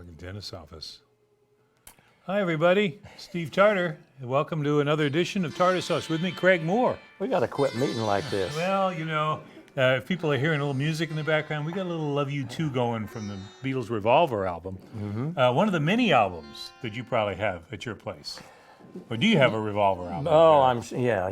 like a dentist's office. Hi, everybody. Steve Tartar. Welcome to another edition of Tartar Sauce. With me, Craig Moore. We got to quit meeting like this. Well, you know, if people are hearing a little music in the background, we got a little Love You 2 going from the Beatles' Revolver album. Mm-hmm. One of the mini albums that you probably have at your place. Or do you have a Revolver album? Oh, yeah.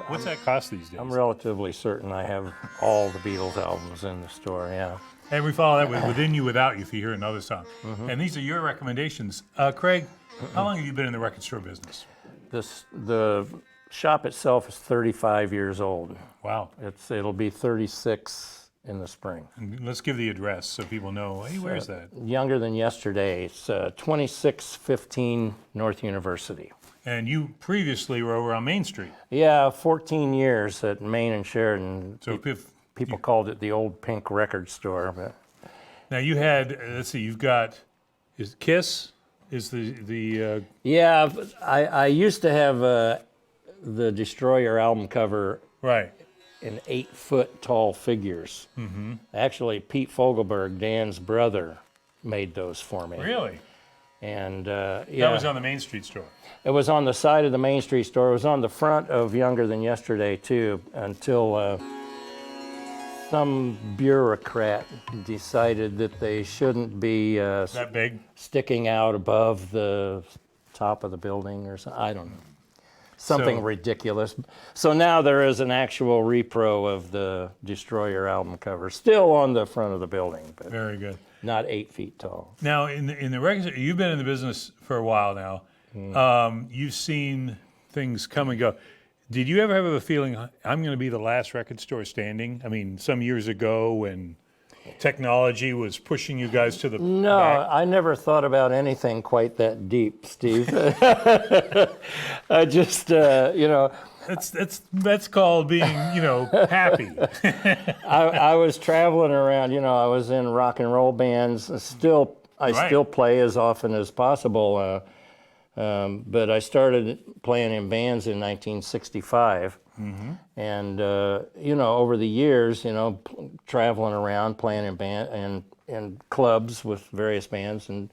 What's that cost these days? I'm relatively certain I have all the Beatles albums in the store, yeah. And we follow that with Within You, Without You, if you hear another song. Mm-hmm. And these are your recommendations. Craig, how long have you been in the record store business? The shop itself is 35 years old. Wow. It'll be 36 in the spring. And let's give the address so people know, hey, where's that? Younger than yesterday. It's 2615 North University. And you previously were over on Main Street. Yeah, 14 years at Main and Sheridan. So People called it the old pink record store. But now you had, let's see, you've got, is Kiss? Is the Yeah, I used to have the Destroyer album cover right in 8-foot tall figures. Mm-hmm. Actually, Pete Fogelberg, Dan's brother, made those for me. Really? And that was on the Main Street store. It was on the side of the Main Street store. It was on the front of Younger Than Yesterday too, until some bureaucrat decided that they shouldn't be that big sticking out above the top of the building or something. I don't know. Something ridiculous. So now there is an actual repro of the Destroyer album cover, still on the front of the building, but very good. Not 8 feet tall. Now, in the record, you've been in the business for a while now. Mm. You've seen things come and go. Did you ever have a feeling, I'm going to be the last record store standing? I mean, some years ago when technology was pushing you guys to the back. I never thought about anything quite that deep, Steve. I just, That's called being, happy. I was traveling around, I was in rock and roll bands. I still play as often as possible. But I started playing in bands in 1965. Mm-hmm. And, over the years, traveling around, playing in band and clubs with various bands. And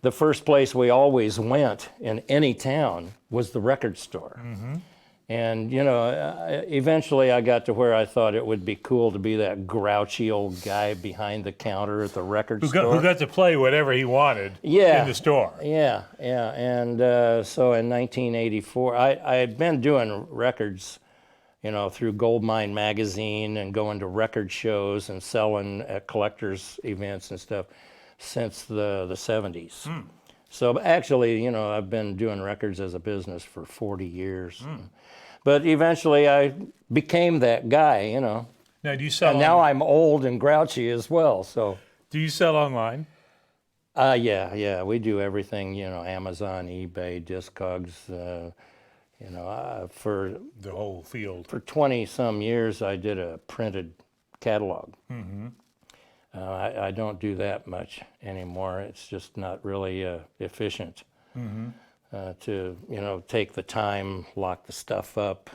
the first place we always went in any town was the record store. Mm-hmm. And, eventually I got to where I thought it would be cool to be that grouchy old guy behind the counter at the record store. Who got to play whatever he wanted in the store. Yeah. And so in 1984, I had been doing records, through Goldmine magazine and going to record shows and selling at collectors events and stuff since the 70s. Mm. So actually, I've been doing records as a business for 40 years. Mm. But eventually I became that guy, Now do you sell? And now I'm old and grouchy as well. So. Do you sell online? Yeah. We do everything, Amazon, eBay, Discogs, for the whole field. For 20-some years, I did a printed catalog. Mm-hmm. I don't do that much anymore. It's just not really efficient. Mm-hmm. To take the time, lock the stuff up,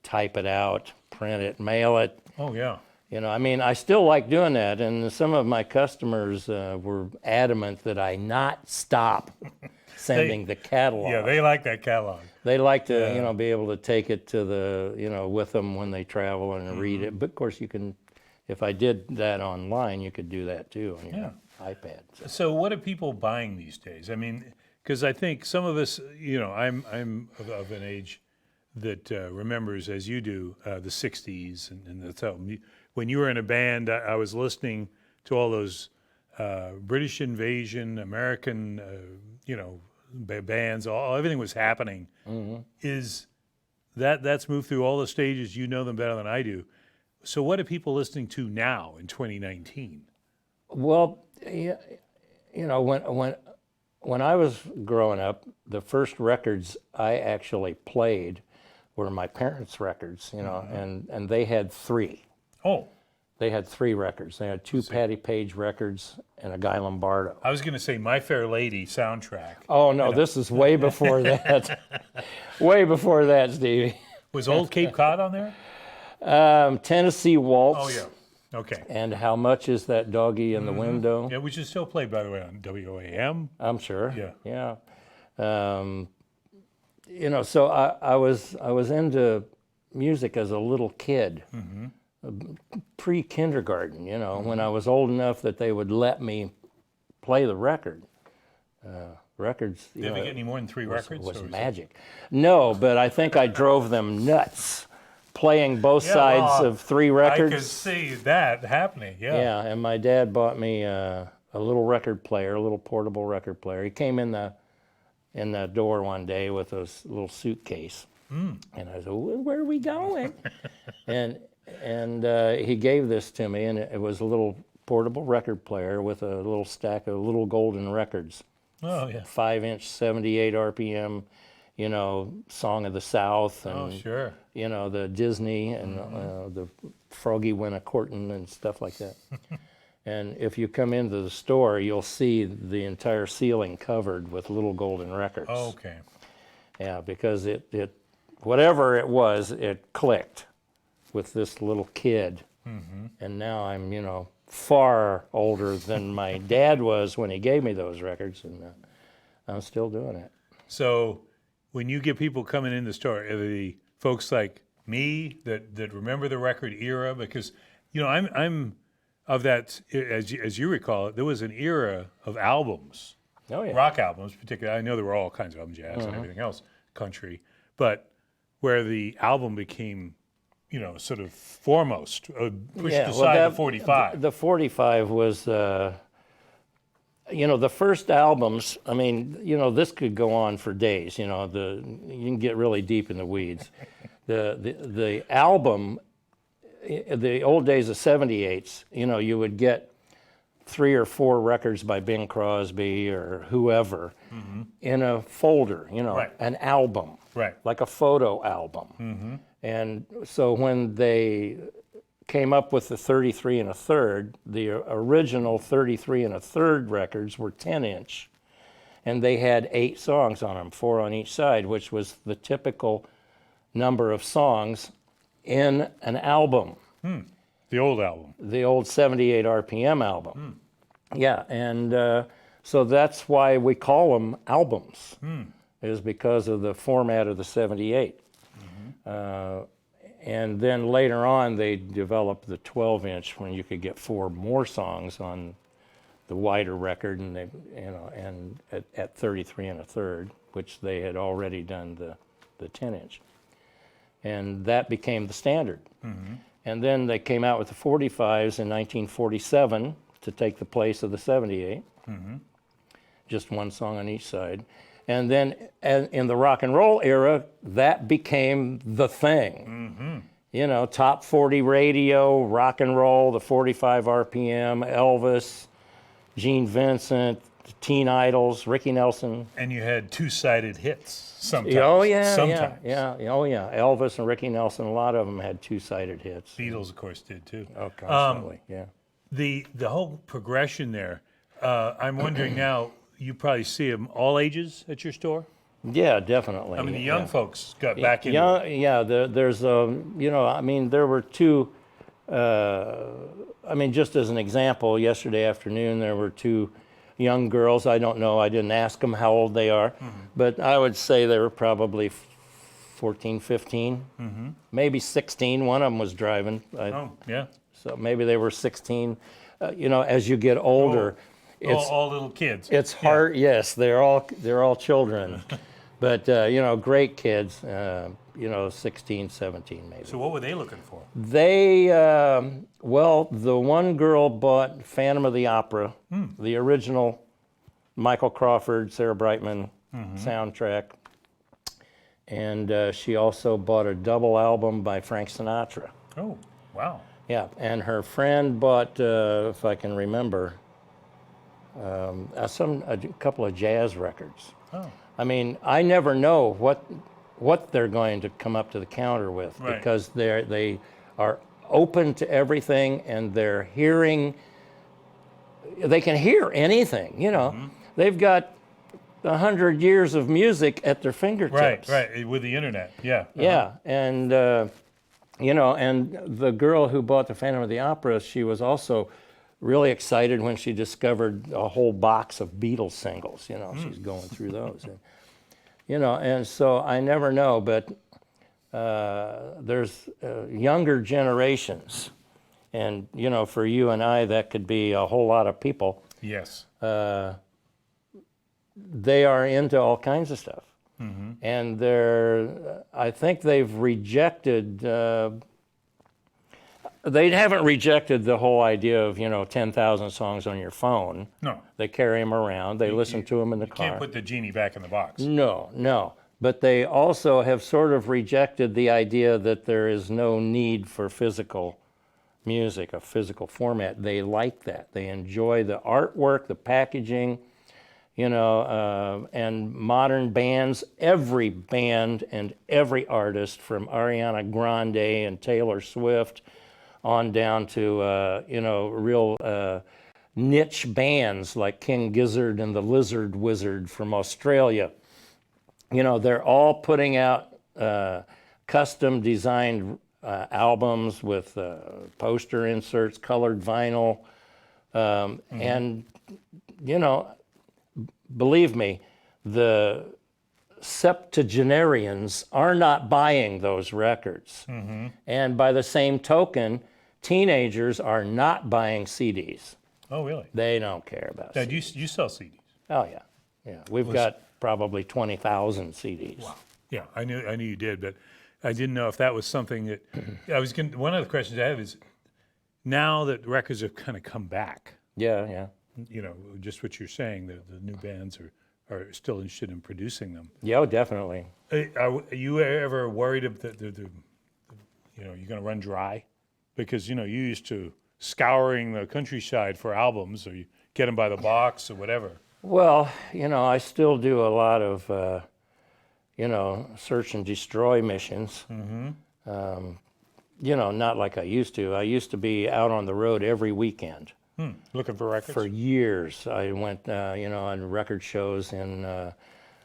type it out, print it, mail it. Oh yeah. I still like doing that, and some of my customers were adamant that I not stop sending the catalog. Yeah, they like that catalog. They like to, be able to take it to the, with them when they travel and read it. But of course, you can, if I did that online, you could do that too on your iPad. So what are people buying these days? I mean, because I think some of us, I'm of an age that remembers, as you do, the 60s. And that's how, when you were in a band, I was listening to all those British Invasion, American, bands, everything was happening. Mm-hmm. Is that's moved through all the stages? You know them better than I do. So what are people listening to now in 2019? Well, when I was growing up, the first records I actually played were my parents' records, mm-hmm. and they had 3. Oh. They had 3 records. They had 2 Patti Page records and a Guy Lombardo. I was going to say My Fair Lady soundtrack. Oh, no, this is way before that. Way before that, Stevie. Was Old Cape Cod on there? Tennessee Waltz. Oh, yeah. Okay. And How Much Is That Doggy in the Window? Yeah, which is still played, by the way, on WOAM. I'm sure. Yeah. Yeah. So I was into music as a little kid, pre-kindergarten. When I was old enough that they would let me play the record. Records. Did you ever get any more than 3 records? Was or magic. No, but I think I drove them nuts, playing both sides of 3 records. I could see that happening. Yeah. Yeah, and my dad bought me a little record player, a little portable record player. He came in the door one day with a little suitcase, and I said, "Where are we going?" and he gave this to me, and it was a little portable record player with a little stack of little golden records. Oh, yeah. 5-inch, 78 RPM, Song of the South, and Oh, sure. the Disney and the Froggy Went a Courtin' and stuff like that. And if you come into the store, you'll see the entire ceiling covered with little golden records. Oh, okay. Yeah, because it whatever it was, it clicked with this little kid. And now I'm, far older than my dad was when he gave me those records, and I'm still doing it. So when you get people coming in the store, are the folks like me that remember the record era? Because, I'm of that, as you recall it, there was an era of albums, Oh, yeah. rock albums particularly. I know there were all kinds of them, jazz and everything else, country, but where the album became, sort of foremost, pushed aside the 45. The 45 was, the first albums. I mean, this could go on for days. You can get really deep in the weeds. The album, the old days of 78s, you would get 3 or 4 records by Bing Crosby or whoever in a folder. Right. An album, Right. like a photo album. And so when they came up with the 33 1/3, the original 33 1/3 records were 10-inch, and they had 8 songs on them, 4 on each side, which was the typical number of songs in an album. The old album. The old 78 RPM album. Yeah, and so that's why we call them albums, is because of the format of the 78. And then later on, they developed the 12-inch when you could get 4 more songs on the wider record, and and at 33 1/3, which they had already done the 10-inch, and that became the standard. And then they came out with the 45s in 1947 to take the place of the 78. Just 1 song on each side. And then in the rock and roll era, that became the thing. Top 40 radio, rock and roll, the 45 RPM, Elvis, Gene Vincent, Teen Idols, Ricky Nelson. And you had 2-sided hits sometimes. Oh, yeah, Sometimes. yeah. Oh, yeah. Elvis and Ricky Nelson, a lot of them had 2-sided hits. Beatles, of course, did too. Oh, constantly, yeah. The whole progression there, I'm wondering now, you probably see them all ages at your store? Yeah, definitely. I mean, the young folks got back into it. Yeah, there's, there were 2, just as an example, yesterday afternoon there were 2 young girls. I don't know, I didn't ask them how old they are, but I would say they were probably 14, 15, maybe 16. One of them was driving. Oh, yeah. So maybe they were 16. As you get older, All little kids. it's hard. Yes, they're all children, but great kids. 16, 17 maybe. So what were they looking for? They the one girl bought Phantom of the Opera, the original Michael Crawford, Sarah Brightman soundtrack, and she also bought a double album by Frank Sinatra. Oh, wow. Yeah, and her friend bought, if I can remember, a couple of jazz records. Oh. I mean, I never know what they're going to come up to the counter with, Right. because they are open to everything, and they're hearing. They can hear anything. They've got 100 years of music at their fingertips. Right, with the internet, yeah. Yeah, and You know, and the girl who bought the Phantom of the Opera, she was also really excited when she discovered a whole box of Beatles singles. You know, she's going through those. And, you know, and so I never know, but there's younger generations. And, you know, for you and I, that could be a whole lot of people. Yes. They are into all kinds of stuff. Mm-hmm. And I think they've rejected, they haven't rejected the whole idea of, you know, 10,000 songs on your phone. No. They carry them around. They listen to them in the car. Can't put the genie back in the box. No, no. But they also have sort of rejected the idea that there is no need for physical music, a physical format. They like that. They enjoy the artwork, the packaging, you know, and modern bands. Every band and every artist, from Ariana Grande and Taylor Swift on down to, you know, real niche bands like King Gizzard and the Lizard Wizard from Australia. You know, they're all putting out custom designed albums with poster inserts, colored vinyl. And, you know, believe me, the septuagenarians are not buying those records. Mm-hmm. And by the same token, teenagers are not buying CDs. Oh, really? They don't care about Now, CDs. you sell CDs? Oh, yeah. Yeah. We've got probably 20,000 CDs. Wow. Yeah, I knew you did, but I didn't know if that was something that I was going. One of the questions I have is, now that records have kind of come back, Yeah, yeah. you know, just what you're saying, the new bands are still interested in producing them. Yeah, oh, definitely. Are you ever worried that you know, you're going to run dry? Because, you know, you used to scouring the countryside for albums, or you get them by the box or whatever. Well, you know, I still do a lot of, you know, search and destroy missions. Mm-hmm. You know, not like I used to. I used to be out on the road every weekend. Looking for records? For years. I went, you know, on record shows in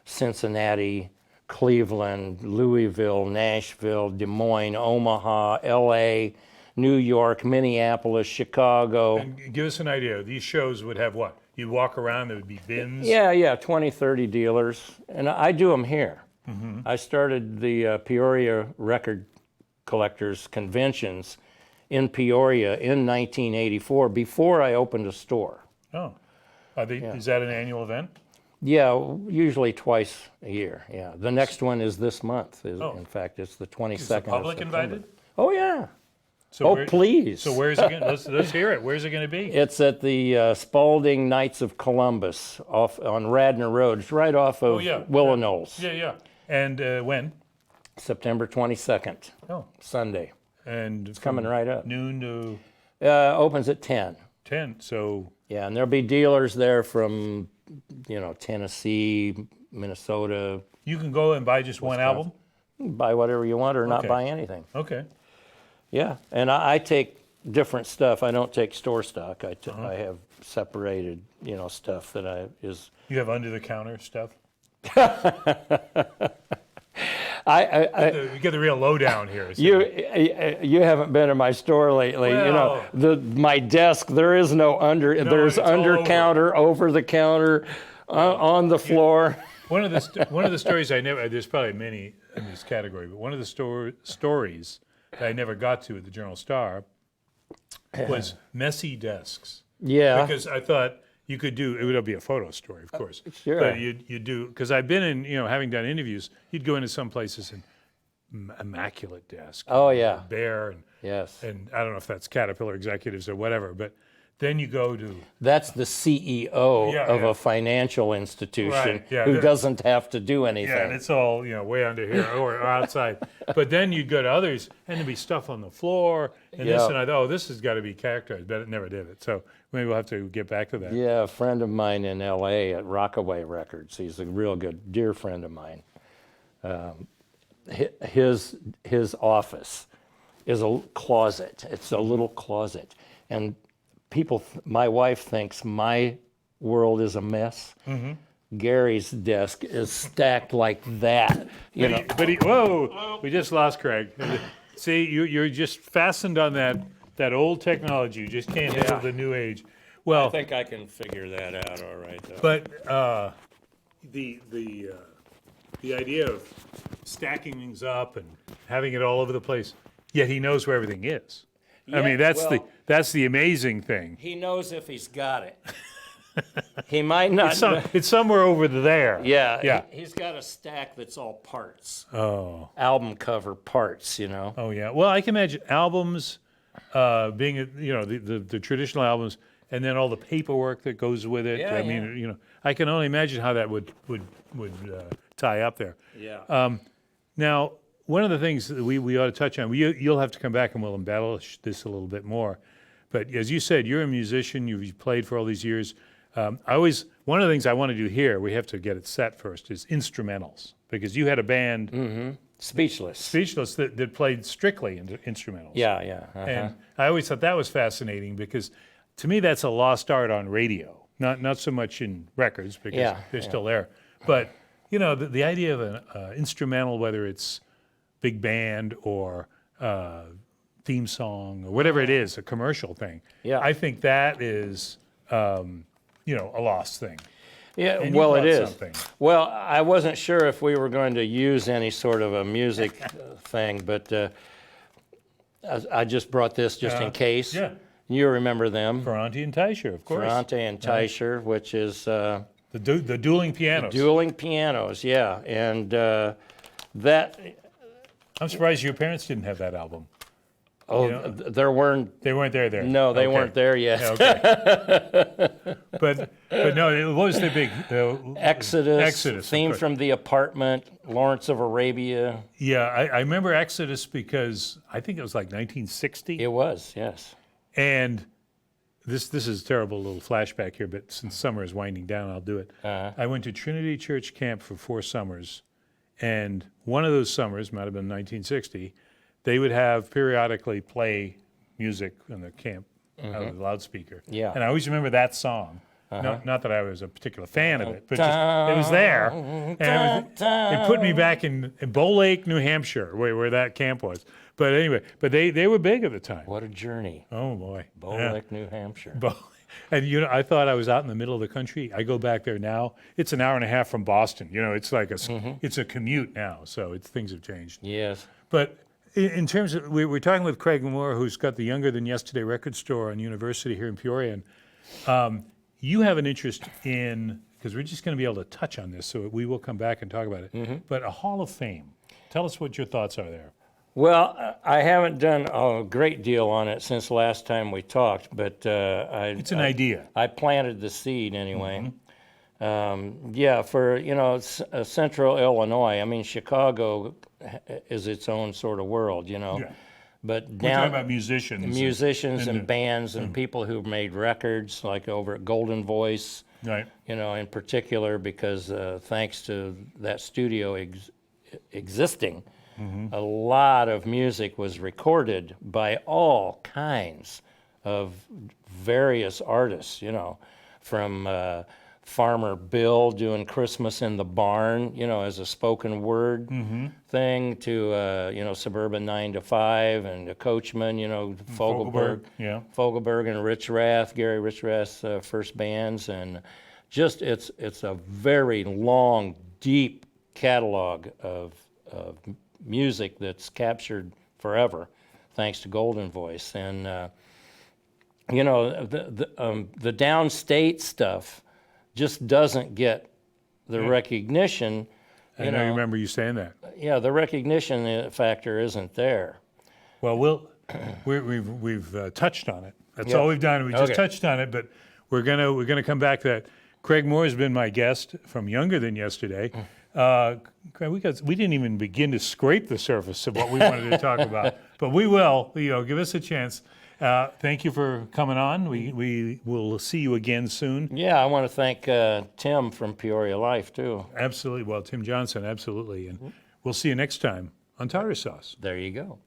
Cincinnati, Cleveland, Louisville, Nashville, Des Moines, Omaha, L.A., New York, Minneapolis, Chicago. And give us an idea. These shows would have what? You'd walk around, there would be bins? Yeah, 20, 30 dealers. And I do them here. Mm-hmm. I started the Peoria Record Collectors Conventions in Peoria in 1984, before I opened a store. Oh. Is that an annual event? Yeah, usually twice a year, yeah. The next one is this month. In fact, it's the 22nd Is the public of September. invited? Oh, yeah. So Please. So where's it going? Let's hear it. Where's it going to be? It's at the Spalding Knights of Columbus off on Radnor Road. It's right off of Willow Knolls. Yeah. And when? September 22nd. Oh. Sunday. And it's coming right up. Noon to? Opens at 10. 10. So. Yeah, and there'll be dealers there from, you know, Tennessee, Minnesota. You can go and buy just one album? Buy whatever you want or not buy anything. Okay. Yeah, and I take different stuff. I don't take store stock. I have separated, you know, stuff that is. You have under the counter stuff. You get the real lowdown here. You haven't been in my store lately. Well, you know, my desk. There is no under. No, there's under counter, over the counter, on the floor. One of the stories I never. There's probably many in this category, but one of the stories that I never got to at the Journal Star was messy desks. Yeah. Because I thought you could do, it would be a photo story, of course. Sure. But you do, because I've been in, you know, having done interviews, you'd go into some places and immaculate desk. Oh, yeah. Bare. And, yes. And I don't know if that's Caterpillar executives or whatever, but then you go to. That's the CEO of a financial institution who doesn't have to do anything. Yeah, and it's all, you know, way under here or outside. But then you'd go to others and there'd be stuff on the floor and this, and I thought, oh, this has got to be characterized, but it never did it. So maybe we'll have to get back to that. Yeah, a friend of mine in L.A. at Rockaway Records, he's a real good, dear friend of mine. His office is a closet. It's a little closet. And my wife thinks my world is a mess. Mm-hmm. Gary's desk is stacked like that. Whoa, we just lost Craig. See, you're just fastened on that old technology. You just can't handle the new age. Well, I think I can figure that out all right, though. but the idea of stacking things up and having it all over the place, yet he knows where everything is. I mean, that's the amazing thing. He knows if he's got it. He might not. It's somewhere over there. Yeah, Yeah. He's got a stack that's all parts. Oh. Album cover parts, Oh yeah. Well, I can imagine albums being, the traditional albums, and then all the paperwork that goes with it. Yeah, I mean, I can only imagine how that would tie up there. Yeah. Now, one of the things that we ought to touch on, you'll have to come back and we'll embellish this a little bit more. But as you said, you're a musician. You've played for all these years. One of the things I want to do here, we have to get it set first, is instrumentals, because you had a band, Speechless. that played strictly instrumentals. Yeah, yeah. And I always thought that was fascinating, because to me that's a lost art on radio, not so much in records, because they're still there. But the idea of an instrumental, whether it's big band or theme song or whatever it is, a commercial thing. Yeah. I think that is a lost thing. Yeah, And you well, it brought is. something. Well, I wasn't sure if we were going to use any sort of a music thing, but I just brought this just in case. Yeah. You remember them. Ferrante and Teicher, of course. Ferrante and Teicher, which is The dueling pianos. dueling pianos, yeah. And that, I'm surprised your parents didn't have that album. there weren't, They weren't there. no, they Okay. weren't there yet. Okay. but no, what was the big Exodus, of Theme course. from the Apartment, Lawrence of Arabia. Yeah, I remember Exodus because I think it was like 1960. It was, yes. And this is a terrible little flashback here, but since summer is winding down, I'll do it. I went to Trinity Church Camp for 4 summers, and one of those summers, might have been 1960, they would have periodically play music in the camp out of the loudspeaker. Yeah. And I always remember that song. Not that I was a particular fan of it, but just, it was there. And it put me back in Bow Lake, New Hampshire, where that camp was. But anyway, they were big at the time. What a journey. Oh boy. Bow Lake, New Hampshire. And I thought I was out in the middle of the country. I go back there now. It's an hour and a half from Boston. It's like it's a commute now. So things have changed. Yes. But in terms of, we're talking with Craig Moore, who's got the Younger Than Yesterday record store on University here in Peoria. And you have an interest in, because we're just going to be able to touch on this, so we will come back and talk about it. But a Hall of Fame. Tell us what your thoughts are there. Well, I haven't done a great deal on it since last time we talked, but It's an idea. I planted the seed anyway. Yeah, for, central Illinois, I mean, Chicago is its own sort of world, Yeah. But We're talking about musicians. and bands and people who made records, like over at Golden Voice, Right. in particular, because thanks to that studio existing, a lot of music was recorded by all kinds of various artists, from Farmer Bill doing Christmas in the Barn, as a spoken word thing, to, Suburban 9 to 5 and the Coachman, Fogelberg. Yeah. Fogelberg and Rich Rath, Gary Rich Rath's first bands. And just, it's a very long, deep catalog of music that's captured forever, thanks to Golden Voice. And, the downstate stuff just doesn't get the recognition. I know you remember you saying that. Yeah, the recognition factor isn't there. Well, we've touched on it. That's Yeah. all we've done. We just Okay. touched on it, but we're gonna come back to that. Craig Moore has been my guest from Younger Than Yesterday. Craig, we didn't even begin to scrape the surface of what we wanted to talk about, but we will. Give us a chance. Thank you for coming on. We will see you again soon. Yeah, I want to thank Tim from Peoria Life, too. Absolutely. Well, Tim Johnson, absolutely. And we'll see you next time on Tartar Sauce. There you go.